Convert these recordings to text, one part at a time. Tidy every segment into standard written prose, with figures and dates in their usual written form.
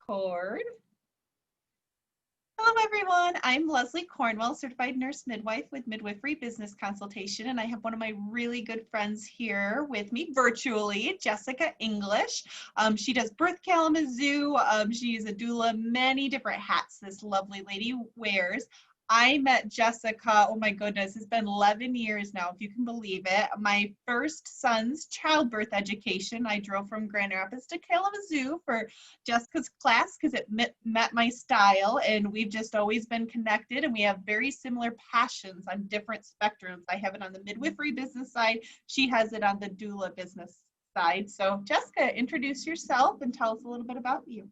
Record. Hello everyone, I'm Leslie Cornwell, certified nurse midwife with Midwifery Business Consultation, and I have one of my really good friends here with me virtually, Jessica English. She does Birth Kalamazoo. She is a doula, many different hats this lovely lady wears. I met Jessica, oh my goodness, it's been 11 years now, if you can believe it. My first son's childbirth education, I drove from Grand Rapids to Kalamazoo for Jessica's class because it met my style, and we've just always been connected, and we have very similar passions on different spectrums. I have it on the midwifery business side. She has it on the doula business side. So Jessica, introduce yourself and tell us a little bit about you.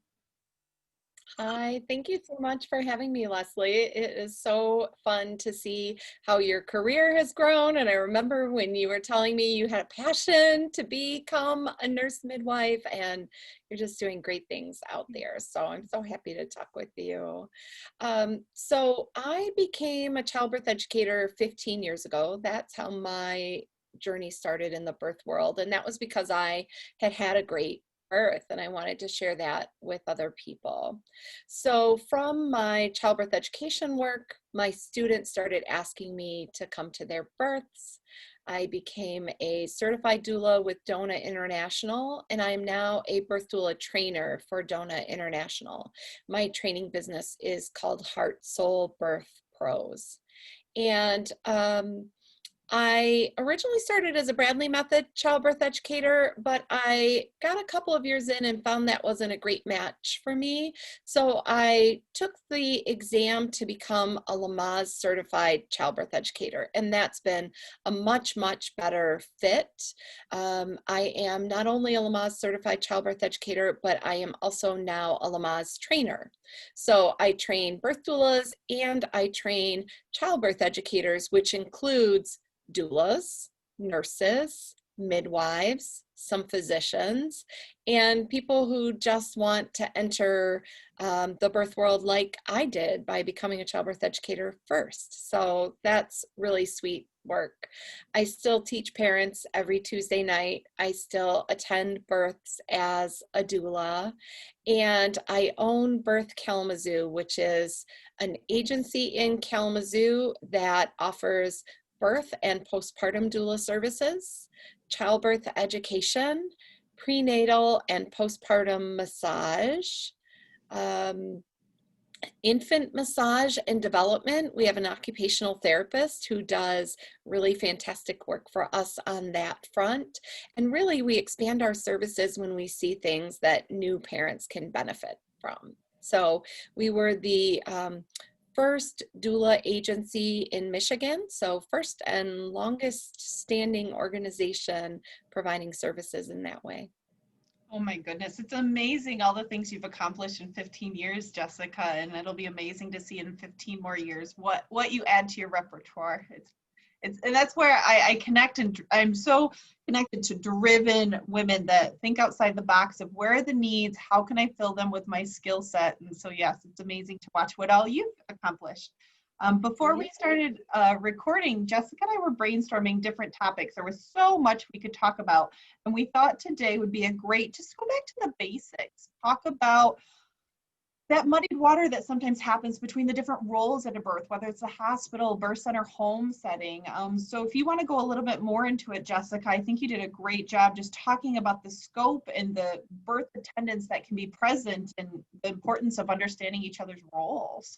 Hi, thank you so much for having me, Leslie. It is so fun to see how your career has grown. And I remember when you were telling me you had a passion to become a nurse midwife, and you're just doing great things out there. So I'm so happy to talk with you. So I became a childbirth educator 15 years ago. That's how my journey started in the birth world. And that was because I had had a great birth and I wanted to share that with other people. So from my childbirth education work, my students started asking me to come to their births. I became a certified doula with DONA International, and I'm now a birth doula trainer for DONA International. My training business is called Heart Soul Birth Pros. And I originally started as a Bradley Method childbirth educator, but I got a couple of years in and found that wasn't a great match for me. So I took the exam to become a Lamaze certified childbirth educator, and that's been a much, much better fit. I am not only a Lamaze certified childbirth educator, but I am also now a Lamaze trainer. So I train birth doulas and I train childbirth educators, which includes doulas, nurses, midwives, some physicians, and people who just want to enter the birth world like I did by becoming a childbirth educator first. So that's really sweet work. I still teach parents every Tuesday night. I still attend births as a doula, and I own Birth Kalamazoo, which is an agency in Kalamazoo that offers birth and postpartum doula services, childbirth education, prenatal and postpartum massage, infant massage and development. We have an occupational therapist who does really fantastic work for us on that front. And really, we expand our services when we see things that new parents can benefit from. So we were the first doula agency in Michigan, so first and longest standing organization providing services in that way. Oh my goodness, it's amazing all the things you've accomplished in 15 years, Jessica, and it'll be amazing to see in 15 more years what you add to your repertoire. And that's where I connect, and I'm so connected to driven women that think outside the box of where are the needs, how can I fill them with my skill set. And so yes, it's amazing to watch what all you've accomplished. Before we started recording, Jessica and I were brainstorming different topics. There was so much we could talk about, and we thought today would be a great, just go back to the basics, talk about that muddied water that sometimes happens between the different roles at a birth, whether it's a hospital, birth center, home setting. So if you want to go a little bit more into it, Jessica, I think you did a great job just talking about the scope and the birth attendants that can be present and the importance of understanding each other's roles.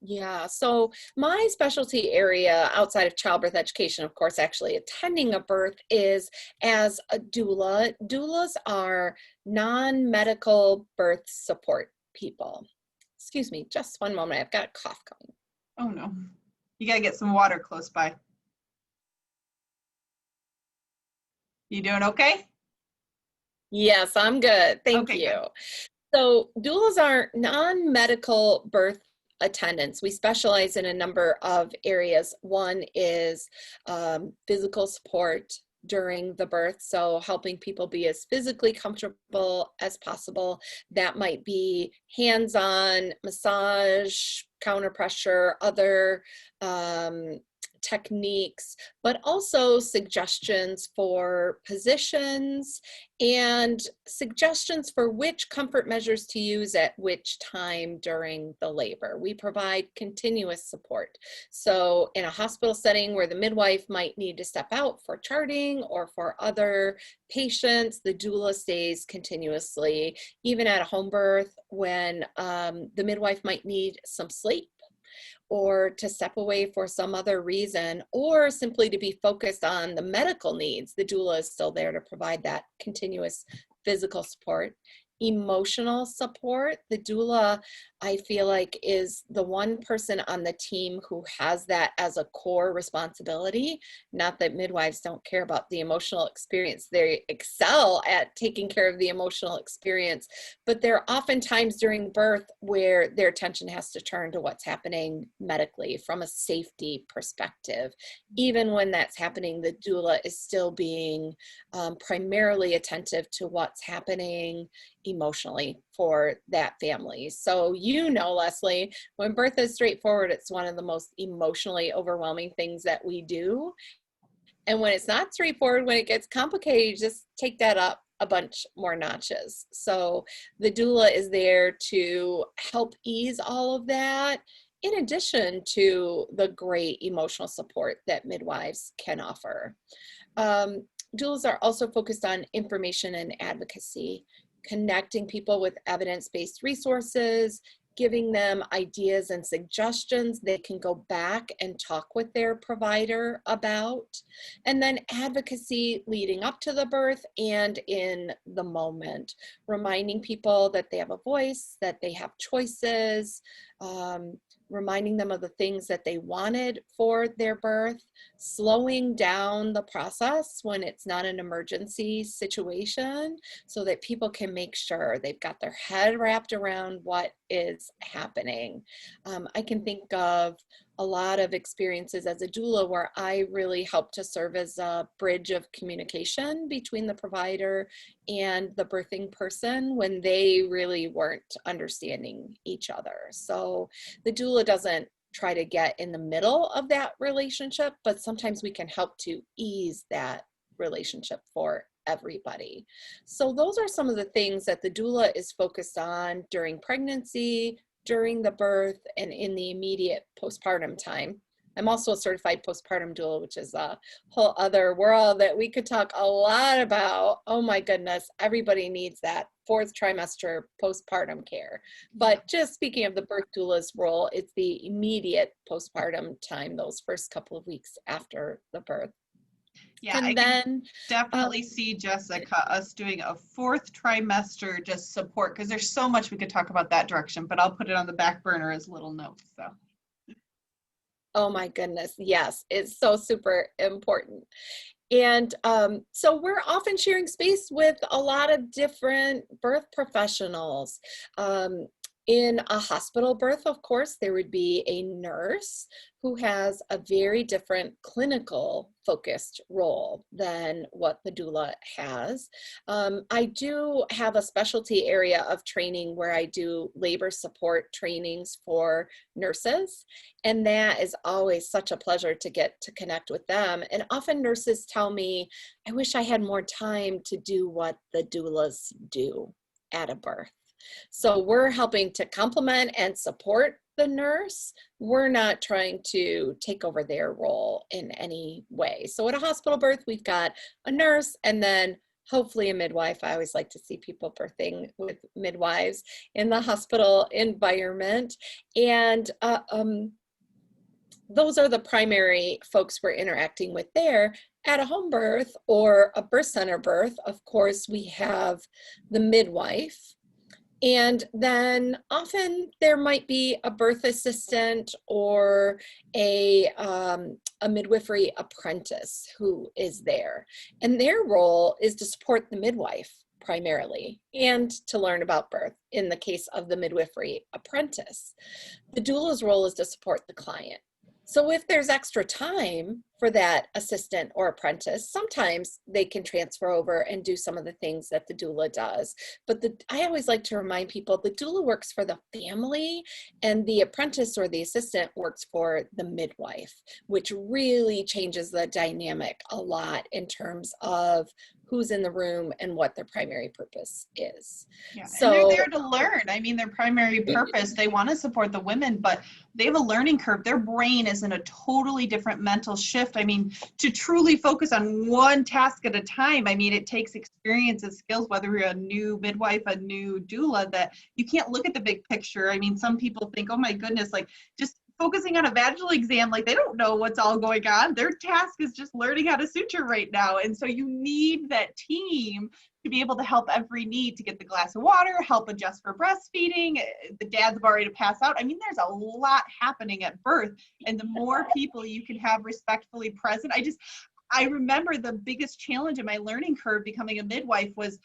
Yeah, so my specialty area outside of childbirth education, of course, actually attending a birth, is as a doula. Doulas are non-medical birth support people. Excuse me, just one moment. I've got a cough coming. Oh no, you gotta get some water close by. You doing okay? Yes, I'm good. Thank Okay, you. good. So doulas are non-medical birth attendants. We specialize in a number of areas. One is physical support during the birth, so helping people be as physically comfortable as possible. That might be hands-on massage, counter pressure, other techniques, but also suggestions for positions and suggestions for which comfort measures to use at which time during the labor. We provide continuous support. So in a hospital setting where the midwife might need to step out for charting or for other patients, the doula stays continuously. Even at a home birth, when the midwife might need some sleep or to step away for some other reason, or simply to be focused on the medical needs, the doula is still there to provide that continuous physical support. Emotional support, the doula, I feel like, is the one person on the team who has that as a core responsibility. Not that midwives don't care about the emotional experience. They excel at taking care of the emotional experience, but there are often times during birth where their attention has to turn to what's happening medically from a safety perspective. Even when that's happening, the doula is still being primarily attentive to what's happening emotionally for that family. So, you know, Leslie, when birth is straightforward, it's one of the most emotionally overwhelming things that we do. And when it's not straightforward, when it gets complicated, you just take that up a bunch more notches. So the doula is there to help ease all of that, in addition to the great emotional support that midwives can offer. Doulas are also focused on information and advocacy, connecting people with evidence-based resources, giving them ideas and suggestions they can go back and talk with their provider about, and then advocacy leading up to the birth and in the moment, reminding people that they have a voice, that they have choices, reminding them of the things that they wanted for their birth, slowing down the process when it's not an emergency situation so that people can make sure they've got their head wrapped around what is happening. I can think of a lot of experiences as a doula where I really help to serve as a bridge of communication between the provider and the birthing person when they really weren't understanding each other. So the doula doesn't try to get in the middle of that relationship, but sometimes we can help to ease that relationship for everybody. So those are some of the things that the doula is focused on during pregnancy, during the birth, and in the immediate postpartum time. I'm also a certified postpartum doula, which is a whole other world that we could talk a lot about. Oh my goodness, everybody needs that fourth trimester postpartum care. But just speaking of the birth doula's role, it's the immediate postpartum time, those first couple of weeks after the birth. Yeah, And I then can definitely see, Jessica, us doing a fourth trimester just support, because there's so much we could talk about that direction, but I'll put it on the back burner as little notes. So. Oh my goodness, yes, it's so super important. And so we're often sharing space with a lot of different birth professionals. In a hospital birth, of course, there would be a nurse who has a very different clinical focused role than what the doula has. I do have a specialty area of training where I do labor support trainings for nurses, and that is always such a pleasure to get to connect with them. And often nurses tell me, I wish I had more time to do what the doulas do at a birth. So we're helping to complement and support the nurse. We're not trying to take over their role in any way. So at a hospital birth, we've got a nurse and then hopefully a midwife. I always like to see people birthing with midwives in the hospital environment. And those are the primary folks we're interacting with there. At a home birth or a birth center birth, of course, we have the midwife. And then often there might be a birth assistant or a midwifery apprentice who is there. And their role is to support the midwife primarily and to learn about birth in the case of the midwifery apprentice. The doula's role is to support the client. So if there's extra time for that assistant or apprentice, sometimes they can transfer over and do some of the things that the doula does. But I always like to remind people the doula works for the family and the apprentice or the assistant works for the midwife, which really changes the dynamic a lot in terms of who's in the room and what their primary purpose is. Yeah, and they're So there to learn. I mean, their primary purpose, they want to support the women, but they have a learning curve. Their brain is in a totally different mental shift. I mean, to truly focus on one task at a time, I mean, it takes experience and skills, whether you're a new midwife, a new doula, that you can't look at the big picture. I mean, some people think, oh my goodness, like just focusing on a vaginal exam, like they don't know what's all going on. Their task is just learning how to suture right now. And so you need that team to be able to help every need, to get the glass of water, help adjust for breastfeeding. The dad's about ready to pass out. I mean, there's a lot happening at birth. And the more people you can have respectfully present, I remember the biggest challenge in my learning curve becoming a midwife was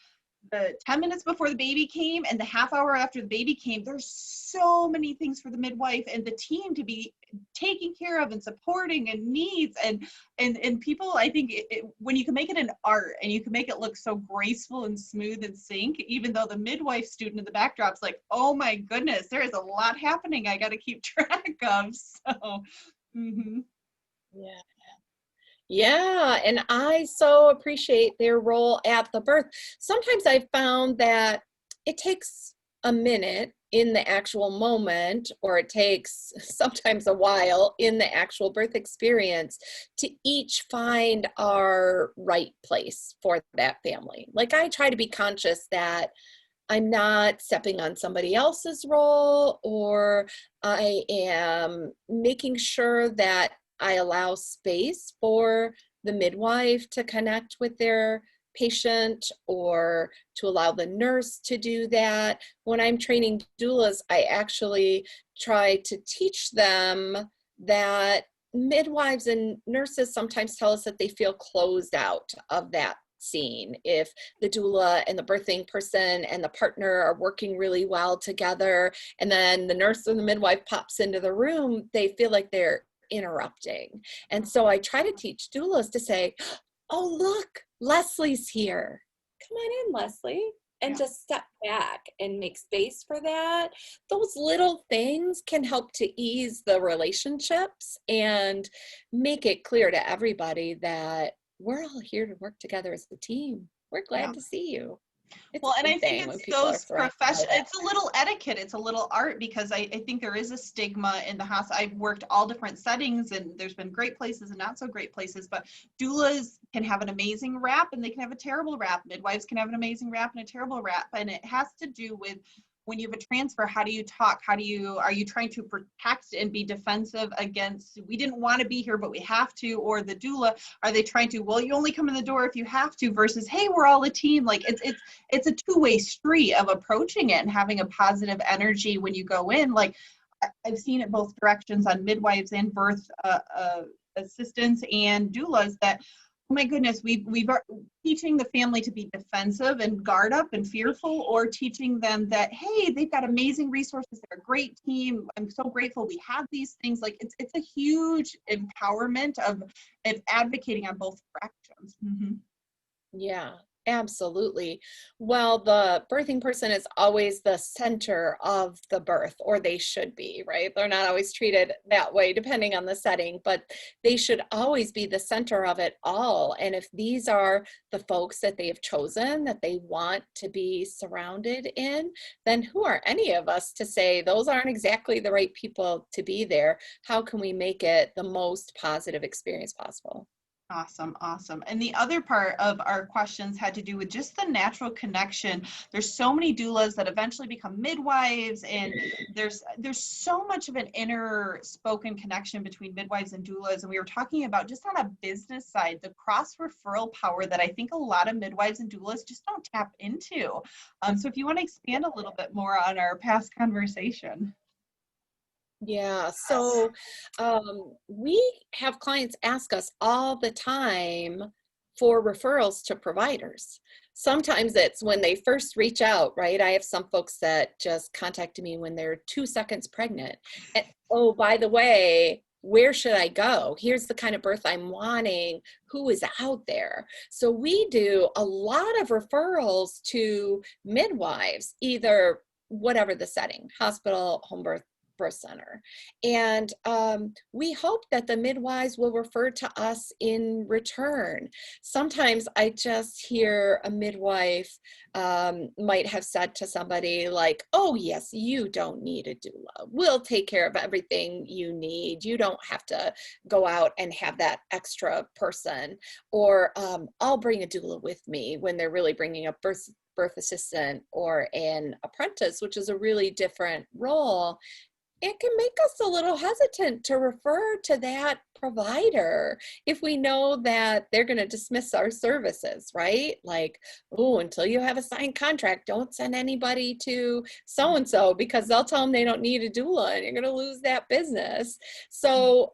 the 10 minutes before the baby came and the half hour after the baby came. There's so many things for the midwife and the team to be taking care of and supporting and needs and people. I think when you can make it an art and you can make it look so graceful and smooth and sync, even though the midwife student in the backdrop's like, oh my goodness, there is a lot happening I got to keep track of. So yeah. Yeah, and I so appreciate their role at the birth. Sometimes I've found that it takes a minute in the actual moment, or it takes sometimes a while in the actual birth experience to each find our right place for that family. Like I try to be conscious that I'm not stepping on somebody else's role, or I am making sure that I allow space for the midwife to connect with their patient or to allow the nurse to do that. When I'm training doulas, I actually try to teach them that midwives and nurses sometimes tell us that they feel closed out of that scene. If the doula and the birthing person and the partner are working really well together, and then the nurse or the midwife pops into the room, they feel like they're interrupting. And so I try to teach doulas to say, oh, look, Leslie's here. Come on in, Leslie. And just step back and make space for that. Those little things can help to ease the relationships and make it clear to everybody that we're all here to work together as a team. We're glad to see you. It's well, and I think it's those professional, it's a little etiquette, it's a little art, because I think there is a stigma in the house. I've worked all different settings and there's been great places and not so great places, but doulas can have an amazing rap and they can have a terrible rap. Midwives can have an amazing rap and a terrible rap. And it has to do with when you have a transfer, how do you talk? Are you trying to protect and be defensive against, we didn't want to be here, but we have to? Or the doula, are they trying to, well, you only come in the door if you have to, versus, hey, we're all a team. Like it's a two-way street of approaching it and having a positive energy when you go in. Like I've seen it both directions on midwives and birth assistants and doulas that, oh my goodness, we've teaching the family to be defensive and guard up and fearful, or teaching them that, hey, they've got amazing resources, they're a great team, I'm so grateful we have these things. Like it's a huge empowerment of advocating on both directions. Yeah, absolutely. Well, the birthing person is always the center of the birth, or they should be, right? They're not always treated that way depending on the setting, but they should always be the center of it all. And if these are the folks that they have chosen, that they want to be surrounded in, then who are any of us to say those aren't exactly the right people to be there? How can we make it the most positive experience possible? Awesome. And the other part of our questions had to do with just the natural connection. There's so many doulas that eventually become midwives, and there's so much of an inner spoken connection between midwives and doulas. And we were talking about, just on a business side, the cross referral power that I think a lot of midwives and doulas just don't tap into. So if you want to expand a little bit more on our past conversation. Yeah, so we have clients ask us all the time for referrals to providers. Sometimes it's when they first reach out, right? I have some folks that just contacted me when they're 2 seconds pregnant. And, oh, by the way, where should I go? Here's the kind of birth I'm wanting. Who is out there? So we do a lot of referrals to midwives, either whatever the setting, hospital, home birth center. And we hope that the midwives will refer to us in return. Sometimes I just hear a midwife might have said to somebody like, oh yes, you don't need a doula. We'll take care of everything you need. You don't have to go out and have that extra person. Or I'll bring a doula with me, when they're really bringing a birth assistant or an apprentice, which is a really different role. It can make us a little hesitant to refer to that provider if we know that they're going to dismiss our services, right? Like, oh, until you have a signed contract, don't send anybody to so-and-so because they'll tell them they don't need a doula and you're going to lose that business. So,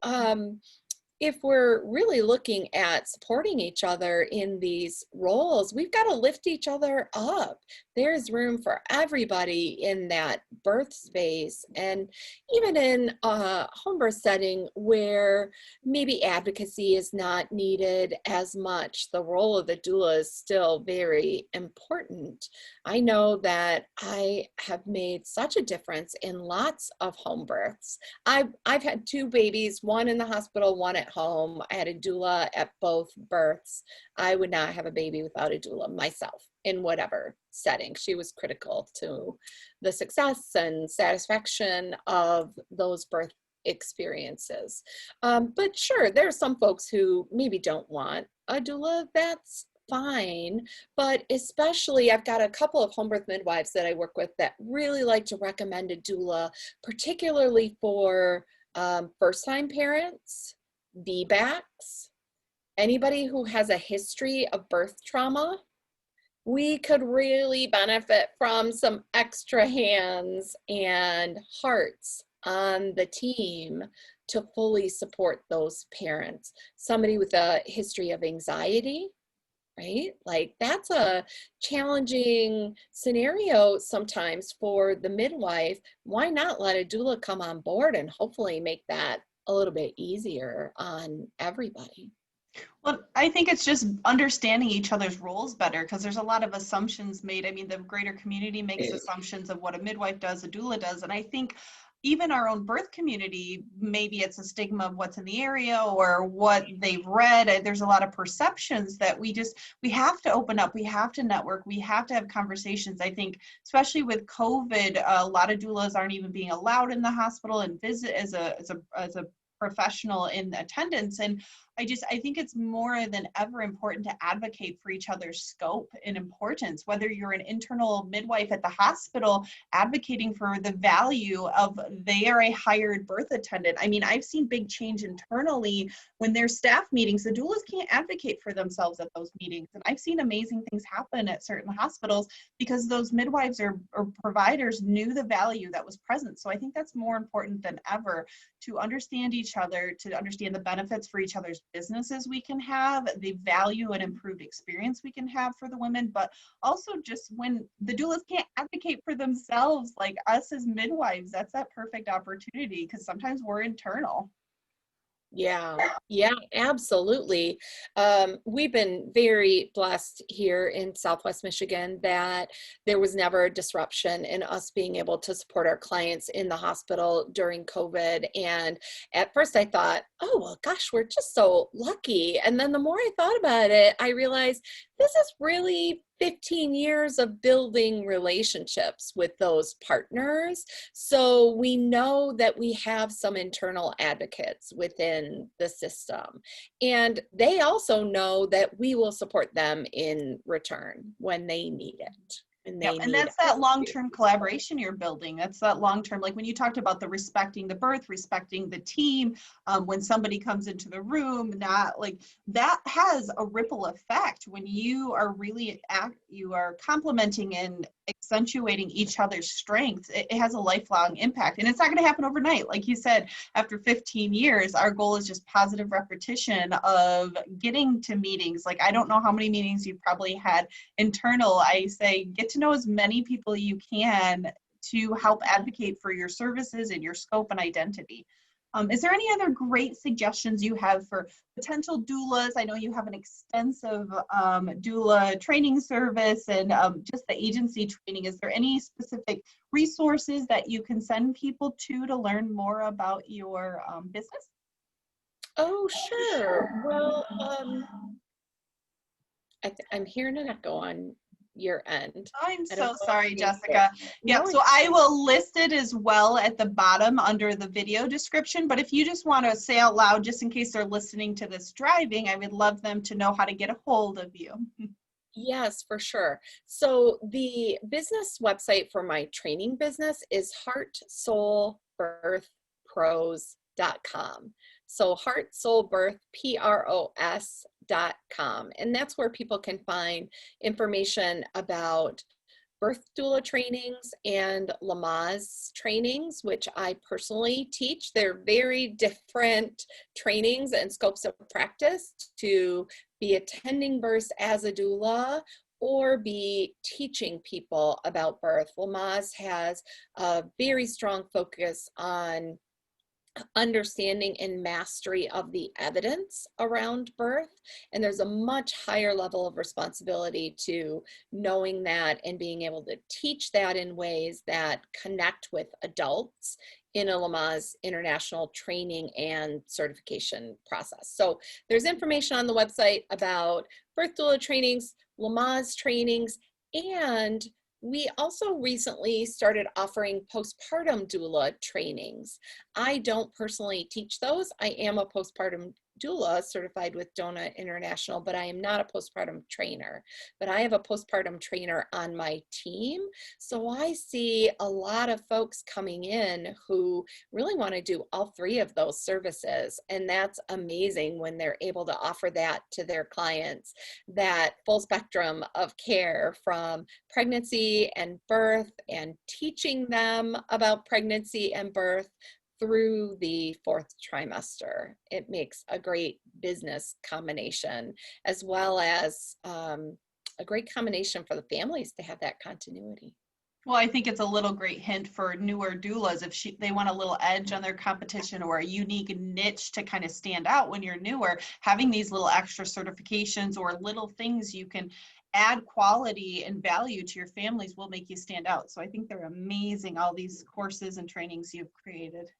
if we're really looking at supporting each other in these roles, we've got to lift each other up. There's room for everybody in that birth space. And even in a home birth setting where maybe advocacy is not needed as much, the role of the doula is still very important. I know that I have made such a difference in lots of home births. I've had 2 babies, one in the hospital, one at home. I had a doula at both births. I would not have a baby without a doula myself, in whatever setting. She was critical to the success and satisfaction of those birth experiences. But sure, there are some folks who maybe don't want a doula. That's fine. But especially, I've got a couple of home birth midwives that I work with that really like to recommend a doula, particularly for first-time parents, VBACs, anybody who has a history of birth trauma. We could really benefit from some extra hands and hearts on the team to fully support those parents. Somebody with a history of anxiety, right? Like, that's a challenging scenario sometimes for the midwife. Why not let a doula come on board and hopefully make that a little bit easier on everybody? Well, I think it's just understanding each other's roles better, because there's a lot of assumptions made. I mean, the greater community makes assumptions of what a midwife does, a doula does. And I think even our own birth community, maybe it's a stigma of what's in the area or what they've read. There's a lot of perceptions that we have to open up. We have to network. We have to have conversations. I think, especially with COVID, a lot of doulas aren't even being allowed in the hospital and visit as a professional in attendance. And I think it's more than ever important to advocate for each other's scope and importance, whether you're an internal midwife at the hospital advocating for the value of they are a hired birth attendant. I mean, I've seen big change internally when there's staff meetings. The doulas can't advocate for themselves at those meetings. And I've seen amazing things happen at certain hospitals because those midwives or providers knew the value that was present. So I think that's more important than ever, to understand each other, to understand the benefits for each other's businesses we can have, the value and improved experience we can have for the women, but also just when the doulas can't advocate for themselves, like us as midwives, that's that perfect opportunity, because sometimes we're internal. Yeah, absolutely. We've been very blessed here in Southwest Michigan that there was never a disruption in us being able to support our clients in the hospital during COVID. And at first I thought, oh, well, gosh, we're just so lucky. And then the more I thought about it, I realized this is really 15 years of building relationships with those partners. So we know that we have some internal advocates within the system. And they also know that we will support them in return when they need it. And that's that long-term collaboration you're building. That's that long-term, like when you talked about the respecting the birth, respecting the team, when somebody comes into the room, not like that has a ripple effect when you are really you are complementing and accentuating each other's strengths. It has a lifelong impact, and it's not going to happen overnight. Like you said, after 15 years, our goal is just positive repetition of getting to meetings. Like, I don't know how many meetings you've probably had internal. I say, get to know as many people you can to help advocate for your services and your scope and identity. Is there any other great suggestions you have for potential doulas? I know you have an extensive doula training service and just the agency training. Is there any specific resources that you can send people to learn more about your business? Oh, sure. Well, I'm hearing an echo on your end. I'm I don't so know sorry, if you Jessica. Yeah, No, so I will list it as well at the bottom under the video description, but if you just want to say out loud, just in case they're listening to this driving, I would love them to know how to get a hold of you. yes, for sure. So the business website for my training business is heartsoulbirthpros.com. So heartsoulbirthpros.com. And that's where people can find information about birth doula trainings and Lamaze trainings, which I personally teach. They're very different trainings and scopes of practice to be attending births as a doula or be teaching people about birth. Lamaze has a very strong focus on understanding and mastery of the evidence around birth. And there's a much higher level of responsibility to knowing that and being able to teach that in ways that connect with adults in a Lamaze international training and certification process. So there's information on the website about birth doula trainings, Lamaze trainings, and we also recently started offering postpartum doula trainings. I don't personally teach those. I am a postpartum doula certified with DONA International, but I am not a postpartum trainer. But I have a postpartum trainer on my team. So I see a lot of folks coming in who really want to do all three of those services. And that's amazing when they're able to offer that to their clients, that full spectrum of care from pregnancy and birth and teaching them about pregnancy and birth through the fourth trimester. It makes a great business combination, as well as a great combination for the families to have that continuity. Well, I think it's a little great hint for newer doulas if they want a little edge on their competition or a unique niche to kind of stand out when you're newer. Having these little extra certifications or little things you can add quality and value to your families will make you stand out. So I think they're amazing, all these courses and trainings you've created.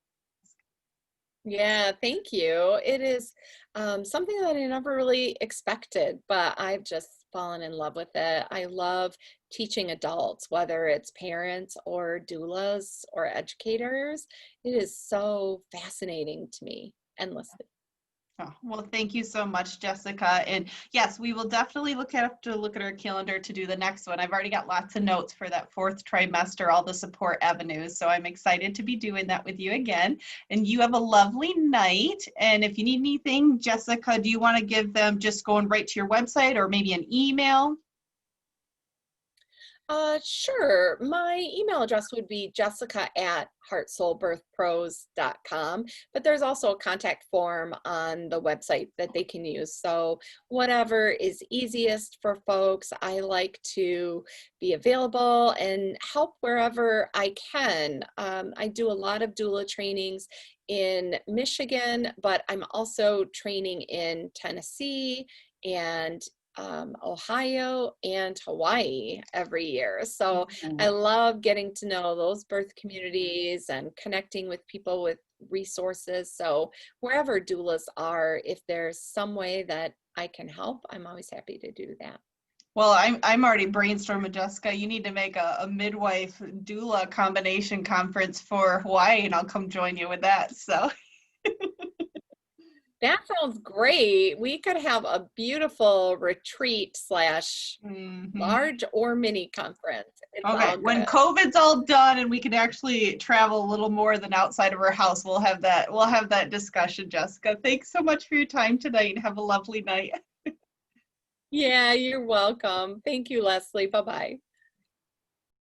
Yeah, thank you. It is something that I never really expected, but I've just fallen in love with it. I love teaching adults, whether it's parents or doulas or educators. It is so fascinating to me, endlessly. Oh, well, thank you so much, Jessica. And yes, we will definitely look at our calendar to do the next one. I've already got lots of notes for that fourth trimester, all the support avenues. So I'm excited to be doing that with you again. And you have a lovely night. And if you need anything, Jessica, do you want to give them just going right to your website or maybe an email? Sure. My email address would be jessica@heartsoulbirthpros.com, but there's also a contact form on the website that they can use. So whatever is easiest for folks, I like to be available and help wherever I can. I do a lot of doula trainings in Michigan, but I'm also training in Tennessee and Ohio and Hawaii every year. So I love getting to know those birth communities and connecting with people with resources. So wherever doulas are, if there's some way that I can help, I'm always happy to do that. Well, I'm already brainstorming, Jessica. You need to make a midwife doula combination conference for Hawaii, and I'll come join you with that. So. That sounds great. We could have a beautiful retreat / large or mini conference. It's okay, when COVID's all done and we can actually travel a little more than outside of our house, we'll have that discussion, Jessica. Thanks so much for your time tonight and have a lovely night. Yeah, you're welcome. Thank you, Leslie. Bye-bye.